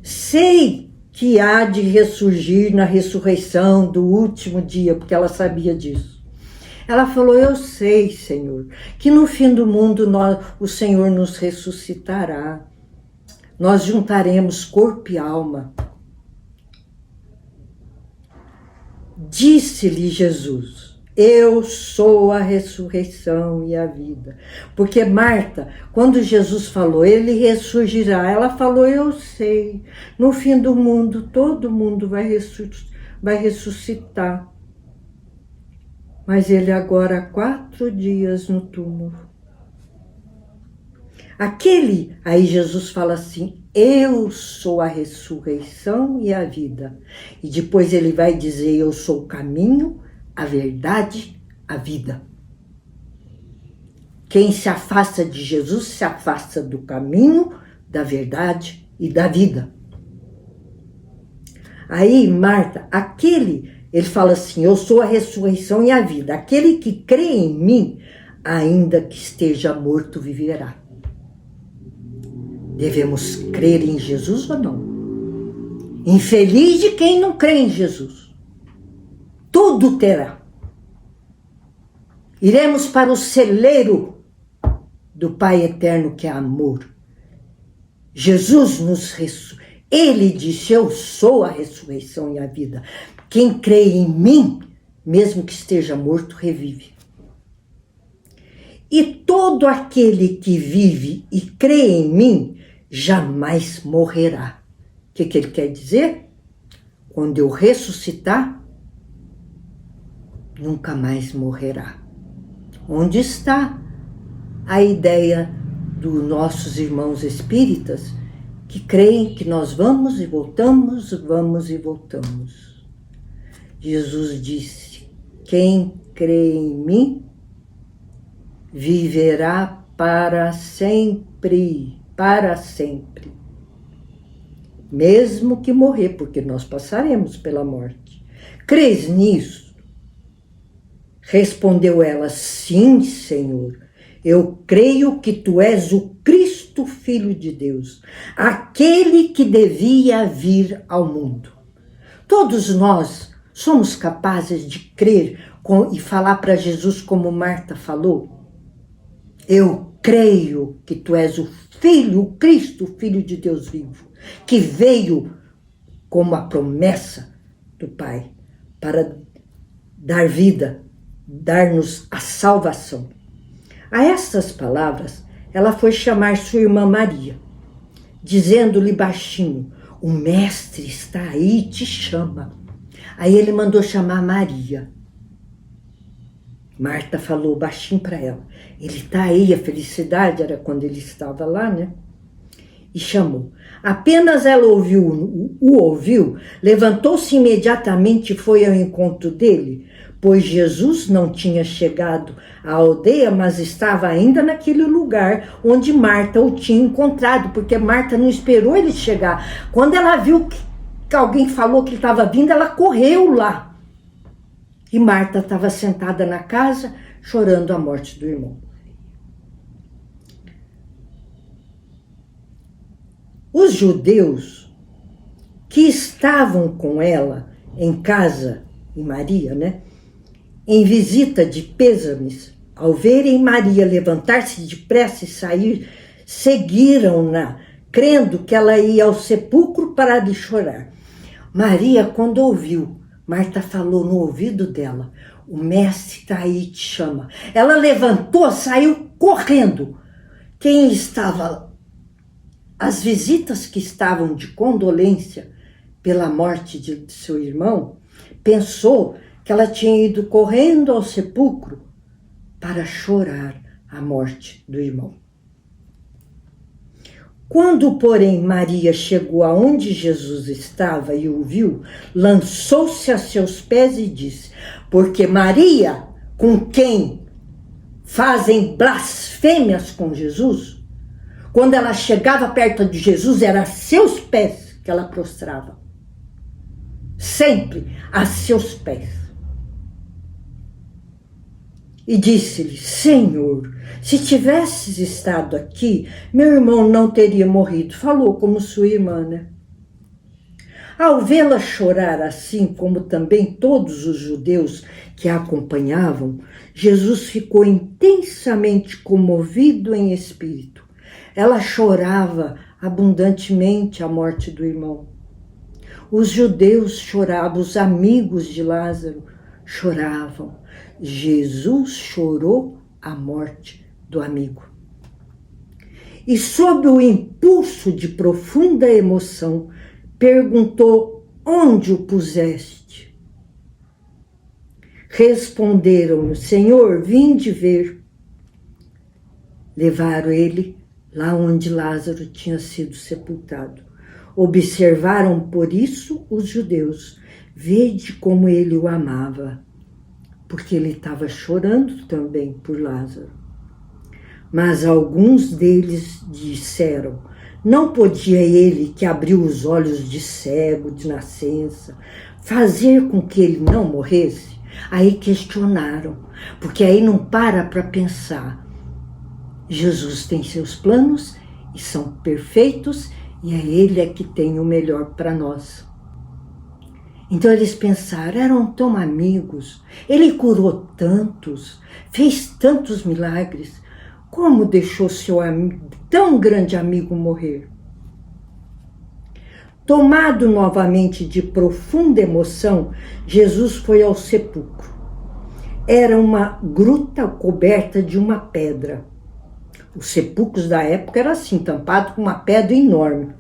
sei que há de ressurgir na ressurreição do último dia, porque ela sabia disso. Ela falou: eu sei, Senhor, que no fim do mundo o Senhor nos ressuscitará. Nós juntaremos corpo e alma. Disse-lhe Jesus: eu sou a ressurreição e a vida. Porque Marta, quando Jesus falou, ele ressurgirá, ela falou: eu sei, no fim do mundo, todo mundo vai ressuscitar. Mas ele agora há 4 dias no túmulo. Aí Jesus fala assim: eu sou a ressurreição e a vida. E depois ele vai dizer: eu sou o caminho, a verdade, a vida. Quem se afasta de Jesus se afasta do caminho, da verdade e da vida. Aí Marta, ele fala assim: eu sou a ressurreição e a vida. Aquele que crê em mim, ainda que esteja morto, viverá. Devemos crer em Jesus ou não? Infeliz de quem não crê em Jesus. Tudo terá. Iremos para o celeiro do Pai Eterno, que é amor. Jesus Ele disse: eu sou a ressurreição e a vida. Quem crê em mim, mesmo que esteja morto, revive. E todo aquele que vive e crê em mim, jamais morrerá. O que ele quer dizer? Quando eu ressuscitar, nunca mais morrerá. Onde está a ideia dos nossos irmãos espíritas que creem que nós vamos e voltamos, vamos e voltamos? Jesus disse: quem crê em mim viverá para sempre, mesmo que morrer, porque nós passaremos pela morte. Crês nisso? Respondeu ela: sim, Senhor, eu creio que tu és o Cristo, Filho de Deus, aquele que devia vir ao mundo. Todos nós somos capazes de crer e falar para Jesus como Marta falou: eu creio que tu és o Filho, o Cristo, o Filho de Deus vivo, que veio como a promessa do Pai para dar vida, dar-nos a salvação. A estas palavras, ela foi chamar sua irmã Maria, dizendo-lhe baixinho: o mestre está aí e te chama. Aí ele mandou chamar Maria. Marta falou baixinho para ela: ele está aí. A felicidade era quando ele estava lá, né? E chamou. Apenas ela o ouviu, levantou-se imediatamente e foi ao encontro dele, pois Jesus não tinha chegado à aldeia, mas estava ainda naquele lugar onde Marta o tinha encontrado, porque Marta não esperou ele chegar. Quando ela viu que alguém falou que ele estava vindo, ela correu lá. E Marta estava sentada na casa, chorando a morte do irmão. Os judeus que estavam com ela em casa, e Maria, né, em visita de pêsames, ao verem Maria levantar-se depressa e sair, seguiram-na, crendo que ela ia ao sepulcro para lhe chorar. Maria, quando ouviu, Marta falou no ouvido dela: o mestre está aí e te chama. Ela levantou, saiu correndo. Quem estava, as visitas que estavam de condolência pela morte de seu irmão, pensou que ela tinha ido correndo ao sepulcro para chorar a morte do irmão. Quando, porém, Maria chegou aonde Jesus estava e o viu, lançou-se a seus pés e disse, porque Maria, com quem fazem blasfêmias com Jesus, quando ela chegava perto de Jesus, era a seus pés que ela prostrava. Sempre a seus pés. E disse-lhe, Senhor, se tivesses estado aqui, meu irmão não teria morrido. Falou como sua irmã, né? Ao vê-la chorar assim, como também todos os judeus que a acompanhavam, Jesus ficou intensamente comovido em espírito. Ela chorava abundantemente a morte do irmão. Os judeus choravam, os amigos de Lázaro choravam. Jesus chorou a morte do amigo. E sob o impulso de profunda emoção, perguntou, onde o puseste? Responderam-lhe, Senhor, vinde ver. Levaram ele lá onde Lázaro tinha sido sepultado. Observaram por isso os judeus. Vede como ele o amava, porque ele estava chorando também por Lázaro. Mas alguns deles disseram, não podia ele, que abriu os olhos de cego de nascença, fazer com que ele não morresse? Aí questionaram, porque aí não para pensar. Jesus tem seus planos e são perfeitos e é ele que tem o melhor para nós. Então eles pensaram, eram tão amigos, ele curou tantos, fez tantos milagres, como deixou seu tão grande amigo morrer? Tomado novamente de profunda emoção, Jesus foi ao sepulcro. Era uma gruta coberta de uma pedra. Os sepulcros da época eram assim, tampados com uma pedra enorme.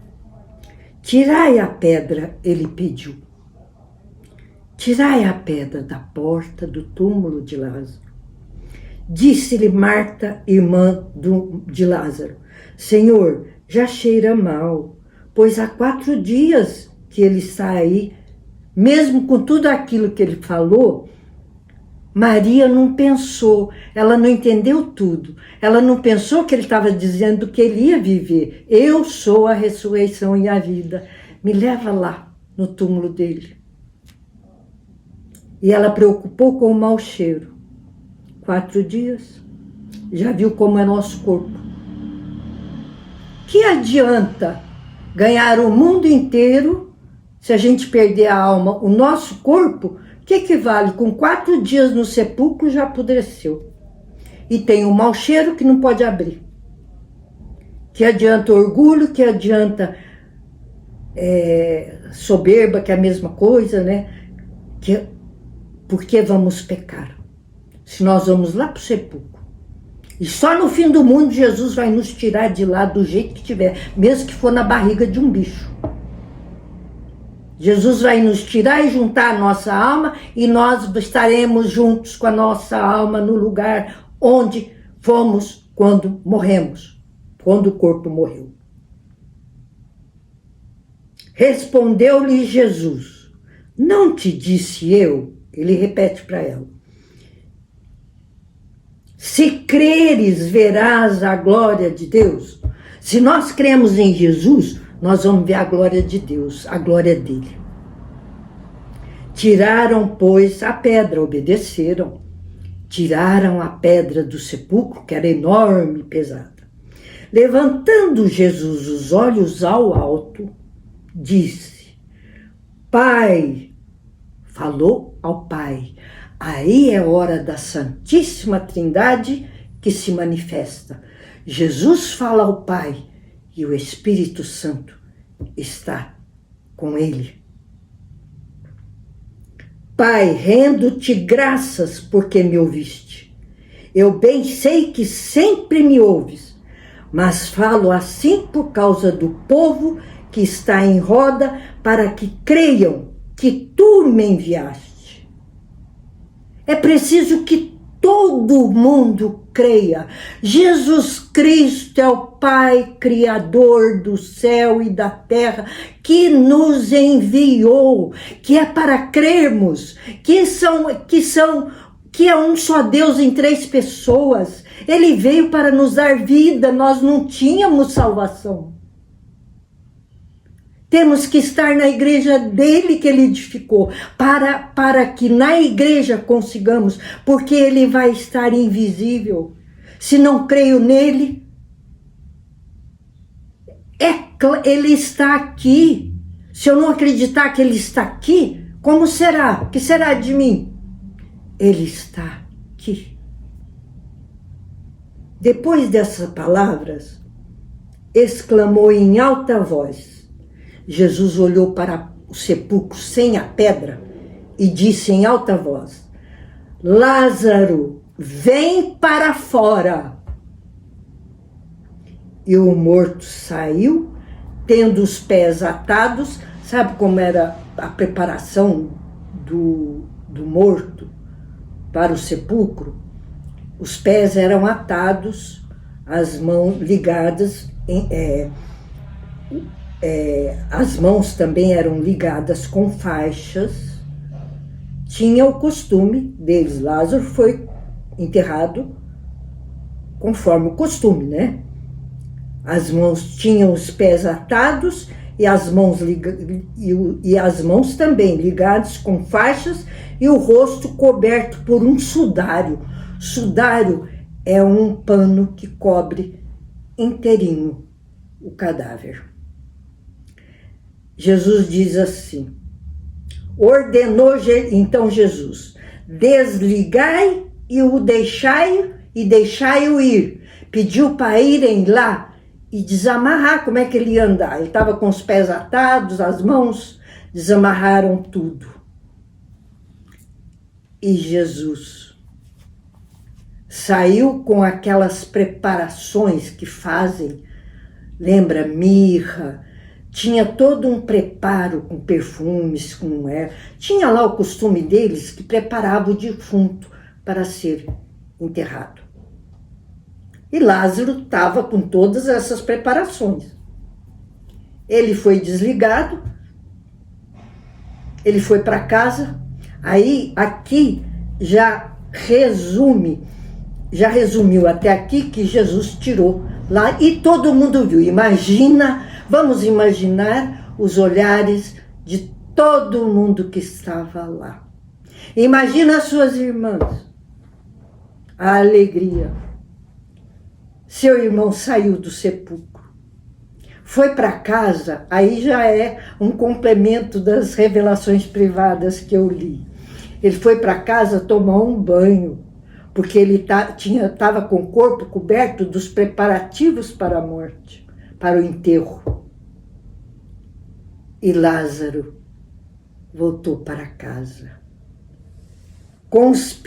Tirai a pedra, ele pediu. Tirai a pedra da porta do túmulo de Lázaro. Disse-lhe Marta, irmã de Lázaro, Senhor, já cheira mal, pois há 4 dias que ele está aí. Mesmo com tudo aquilo que ele falou, Maria não pensou, ela não entendeu tudo. Ela não pensou que ele estava dizendo que ele ia viver. Eu sou a ressurreição e a vida. Me leva lá, no túmulo dele. E ela preocupou com o mau cheiro. 4 dias, já viu como é nosso corpo. Que adianta ganhar o mundo inteiro se a gente perder a alma? O nosso corpo, que vale? Com 4 dias no sepulcro já apodreceu. E tem um mau cheiro que não pode abrir. Que adianta orgulho, que adianta soberba, que é a mesma coisa, né? Por que vamos pecar? Se nós vamos lá para o sepulcro. E só no fim do mundo Jesus vai nos tirar de lá do jeito que tiver, mesmo que for na barriga de um bicho. Jesus vai nos tirar e juntar a nossa alma e nós estaremos juntos com a nossa alma no lugar onde fomos quando morremos, quando o corpo morreu. Respondeu-lhe Jesus, não te disse eu, ele repete para ela, se creres, verás a glória de Deus. Se nós cremos em Jesus, nós vamos ver a glória de Deus, a glória dele. Tiraram, pois, a pedra, obedeceram. Tiraram a pedra do sepulcro, que era enorme e pesada. Levantando Jesus os olhos ao alto, disse, Pai, falou ao Pai, aí é hora da Santíssima Trindade que se manifesta. Jesus fala ao Pai e o Espírito Santo está com ele. Pai, rendo-te graças porque me ouviste. Eu bem sei que sempre me ouves, mas falo assim por causa do povo que está em roda, para que creiam que tu me enviaste. É preciso que todo mundo creia. Jesus Cristo é o Pai Criador do céu e da terra, que nos enviou, que é para crermos, que é um só Deus em 3 pessoas. Ele veio para nos dar vida, nós não tínhamos salvação. Temos que estar na igreja dele que ele edificou, para que na igreja consigamos, porque ele vai estar invisível. Se não creio nele, ele está aqui. Se eu não acreditar que ele está aqui, como será? O que será de mim? Ele está aqui. Depois dessas palavras, exclamou em alta voz. Jesus olhou para o sepulcro sem a pedra e disse em alta voz: Lázaro, vem para fora. E o morto saiu, tendo os pés atados. Sabe como era a preparação do morto para o sepulcro? Os pés eram atados, as mãos ligadas, as mãos também eram ligadas com faixas. Tinha o costume deles. Lázaro foi enterrado conforme o costume, né? As mãos tinham os pés atados e as mãos também ligadas com faixas e o rosto coberto por um sudário. Sudário é um pano que cobre inteirinho o cadáver. Jesus diz assim, ordenou então Jesus, desligai e o deixai-o ir. Pediu para irem lá e desamarrar. Como é que ele ia andar? Ele estava com os pés atados, as mãos, desamarraram tudo. E Jesus saiu com aquelas preparações que fazem, lembra, mirra, tinha todo um preparo com perfumes, tinha lá o costume deles que preparava o defunto para ser enterrado. E Lázaro estava com todas essas preparações. Ele foi desligado, ele foi para casa. Aí, aqui já resumiu até aqui que Jesus tirou lá e todo mundo viu. Vamos imaginar os olhares de todo mundo que estava lá. Imagina as suas irmãs, a alegria. Seu irmão saiu do sepulcro, foi para casa, aí já é um complemento das revelações privadas que eu li. Ele foi para casa tomar um banho, porque ele estava com o corpo coberto dos preparativos para a morte, para o enterro. E Lázaro voltou para casa.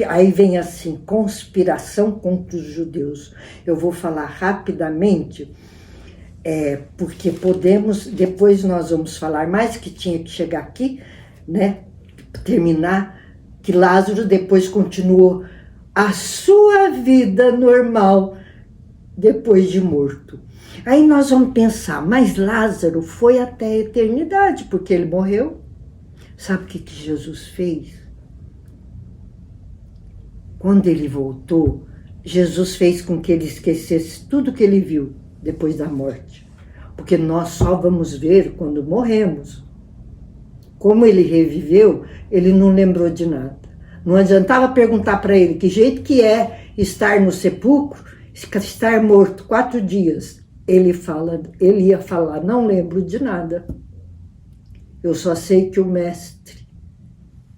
Aí vem assim, conspiração contra os judeus. Eu vou falar rapidamente, porque depois nós vamos falar mais, que tinha que chegar aqui, né? Terminar, que Lázaro depois continuou a sua vida normal depois de morto. Aí nós vamos pensar, mas Lázaro foi até a eternidade, porque ele morreu. Sabe o que Jesus fez? Quando ele voltou, Jesus fez com que ele esquecesse tudo que ele viu depois da morte. Porque nós só vamos ver quando morremos. Como ele reviveu, ele não lembrou de nada. Não adiantava perguntar para ele que jeito que é estar no sepulcro, estar morto 4 dias. Ele ia falar, não lembro de nada. Eu só sei que o Mestre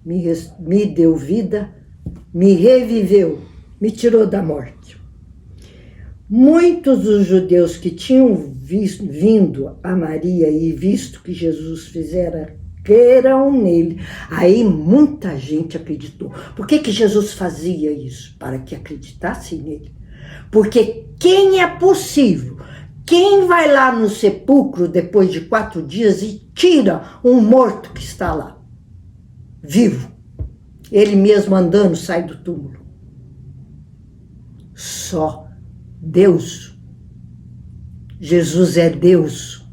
me deu vida, me reviveu, me tirou da morte. Muitos dos judeus que tinham vindo a Maria e visto que Jesus fizera, creram nele. Aí muita gente acreditou. Por que Jesus fazia isso? Para que acreditassem nele. Porque quem é possível? Quem vai lá no sepulcro depois de 4 dias e tira um morto que está lá, vivo? Ele mesmo andando sai do túmulo. só Deus. Jesus é Deus.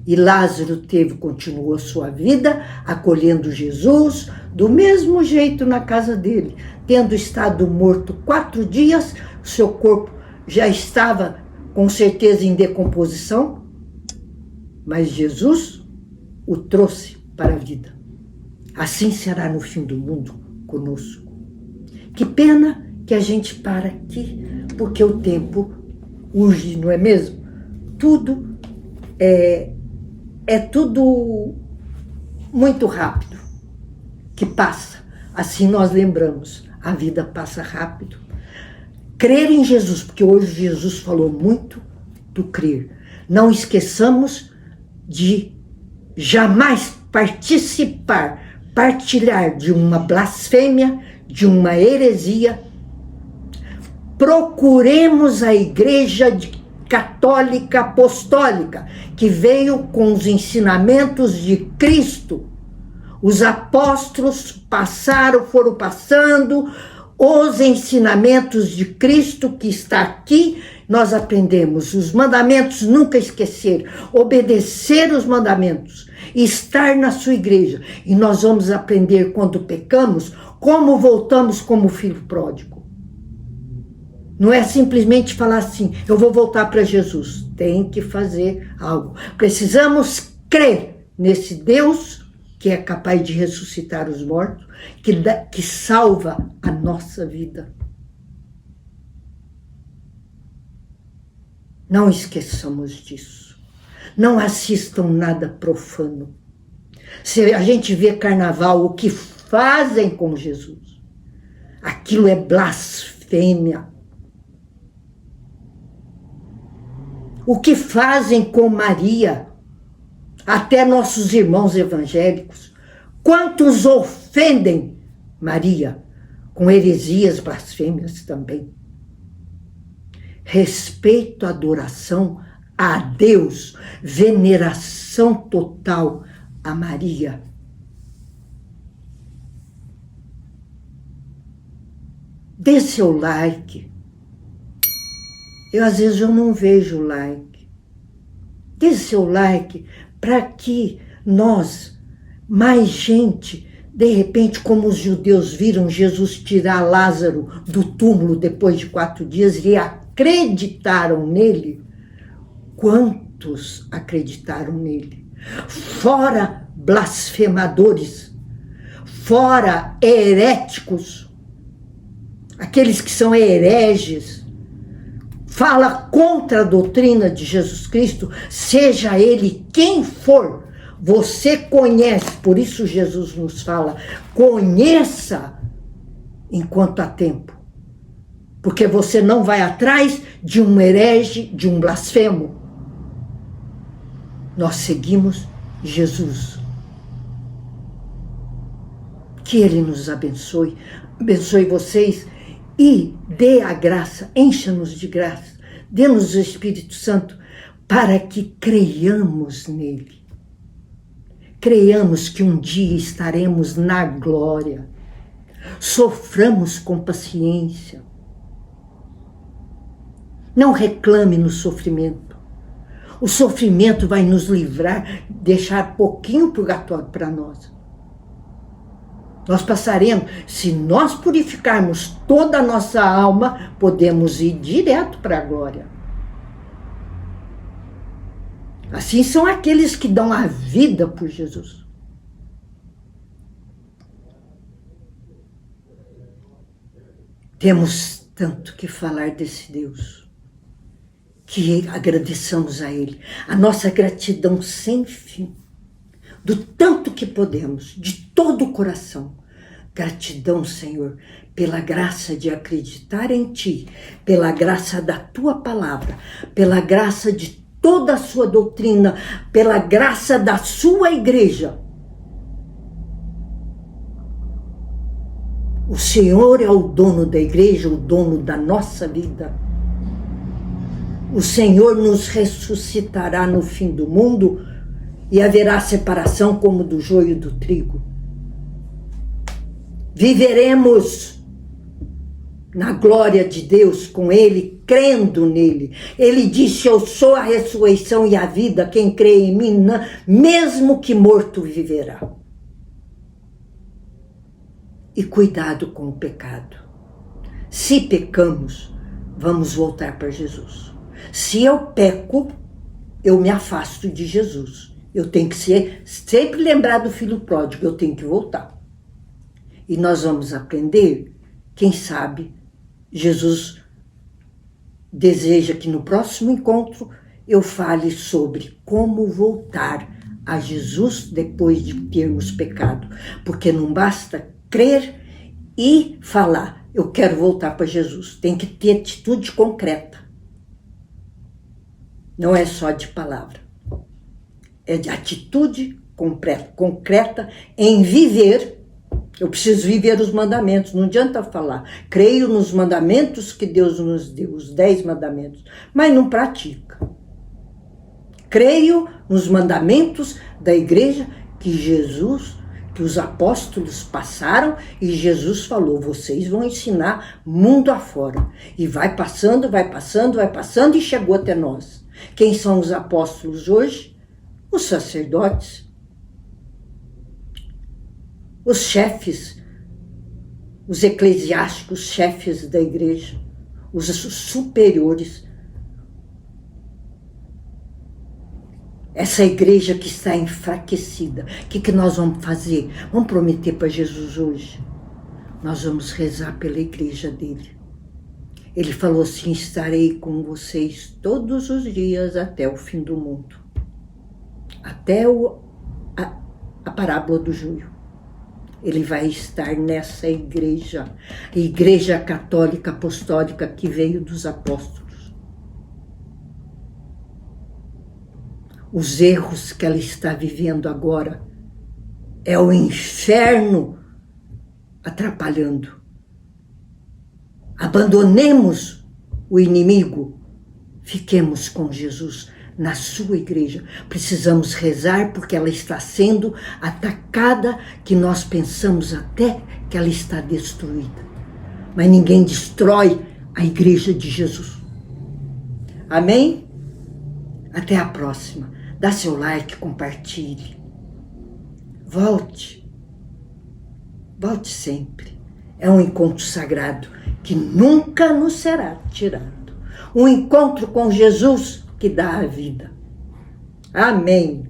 E Lázaro continuou sua vida, acolhendo Jesus, do mesmo jeito na casa dele. Tendo estado morto 4 dias, seu corpo já estava, com certeza, em decomposição, mas Jesus o trouxe para a vida. Assim será no fim do mundo conosco. Que pena que a gente para aqui, porque o tempo urge, não é mesmo? Tudo é tudo muito rápido que passa. Assim nós lembramos, a vida passa rápido. Crer em Jesus, porque hoje Jesus falou muito do crer. Não esqueçamos de jamais partilhar de uma blasfêmia, de uma heresia. Procuremos a Igreja Católica Apostólica, que veio com os ensinamentos de Cristo. Os apóstolos foram passando os ensinamentos de Cristo que está aqui. Nós aprendemos os mandamentos, nunca esquecer, obedecer os mandamentos, estar na sua igreja. E nós vamos aprender, quando pecamos, como voltamos como filho pródigo. Não é simplesmente falar assim, eu vou voltar para Jesus. Tem que fazer algo. Precisamos crer nesse Deus que é capaz de ressuscitar os mortos, que salva a nossa vida. Não esqueçamos disso. Não assistam nada profano. Se a gente vê carnaval, o que fazem com Jesus, aquilo é blasfêmia. O que fazem com Maria, até nossos irmãos evangélicos, quantos ofendem Maria com heresias, blasfêmias também. Respeito, adoração a Deus, veneração total a Maria. Dê seu like. Às vezes eu não vejo like. Dê seu like para que nós, mais gente, de repente, como os judeus viram Jesus tirar Lázaro do túmulo depois de 4 dias e acreditaram nele, quantos acreditaram nele? Fora blasfemadores, fora heréticos, aqueles que são hereges, fala contra a doutrina de Jesus Cristo, seja ele quem for, você conhece, por isso Jesus nos fala, conheça enquanto há tempo, porque você não vai atrás de um herege, de um blasfemo. Nós seguimos Jesus. Que Ele nos abençoe vocês, e dê a graça, encha-nos de graça, dê-nos o Espírito Santo para que creiamos nele. Creiamos que um dia estaremos na glória. Soframos com paciência. Não reclame no sofrimento. O sofrimento vai nos livrar, deixar pouquinho purgatório para nós. Nós passaremos, se nós purificarmos toda a nossa alma, podemos ir direto para a glória. Assim são aqueles que dão a vida por Jesus. Temos tanto que falar desse Deus, que agradeçamos a Ele. A nossa gratidão sem fim, do tanto que podemos, de todo o coração. Gratidão, Senhor, pela graça de acreditar em Ti, pela graça da Tua palavra, pela graça de toda a Sua doutrina, pela graça da Sua igreja. O Senhor é o dono da igreja, o dono da nossa vida. O Senhor nos ressuscitará no fim do mundo e haverá separação como do joio e do trigo. Viveremos na glória de Deus com Ele, crendo nele. Ele disse, eu sou a ressurreição e a vida, quem crê em mim, mesmo que morto, viverá. E cuidado com o pecado. Se pecamos, vamos voltar para Jesus. Se eu peco, eu me afasto de Jesus. Eu tenho que sempre lembrar do filho pródigo, eu tenho que voltar. E nós vamos aprender, quem sabe, Jesus deseja que no próximo encontro eu fale sobre como voltar a Jesus depois de termos pecado. Porque não basta crer e falar, eu quero voltar para Jesus. Tem que ter atitude concreta. Não é só de palavra. É de atitude concreta em viver. Eu preciso viver os mandamentos, não adianta falar. Creio nos mandamentos que Deus nos deu, os 10 mandamentos, mas não pratica. Creio nos mandamentos da igreja que os apóstolos passaram e Jesus falou, vocês vão ensinar mundo afora. E vai passando e chegou até nós. Quem são os apóstolos hoje? Os sacerdotes. Os chefes, os eclesiásticos, chefes da igreja, os superiores. Essa igreja que está enfraquecida, o que nós vamos fazer? Vamos prometer para Jesus hoje? Nós vamos rezar pela igreja dele. Ele falou assim, estarei com vocês todos os dias até o fim do mundo. Até a parábola do joio. Ele vai estar nessa igreja, a igreja católica apostólica que veio dos apóstolos. Os erros que ela está vivendo agora é o inferno atrapalhando. Abandonemos o inimigo, fiquemos com Jesus na sua igreja. Precisamos rezar porque ela está sendo atacada, que nós pensamos até que ela está destruída. Mas ninguém destrói a igreja de Jesus. Amém? Até a próxima. Dá seu like, compartilhe. Volte. Volte sempre. É um encontro sagrado que nunca nos será tirado. Um encontro com Jesus que dá a vida. Amém.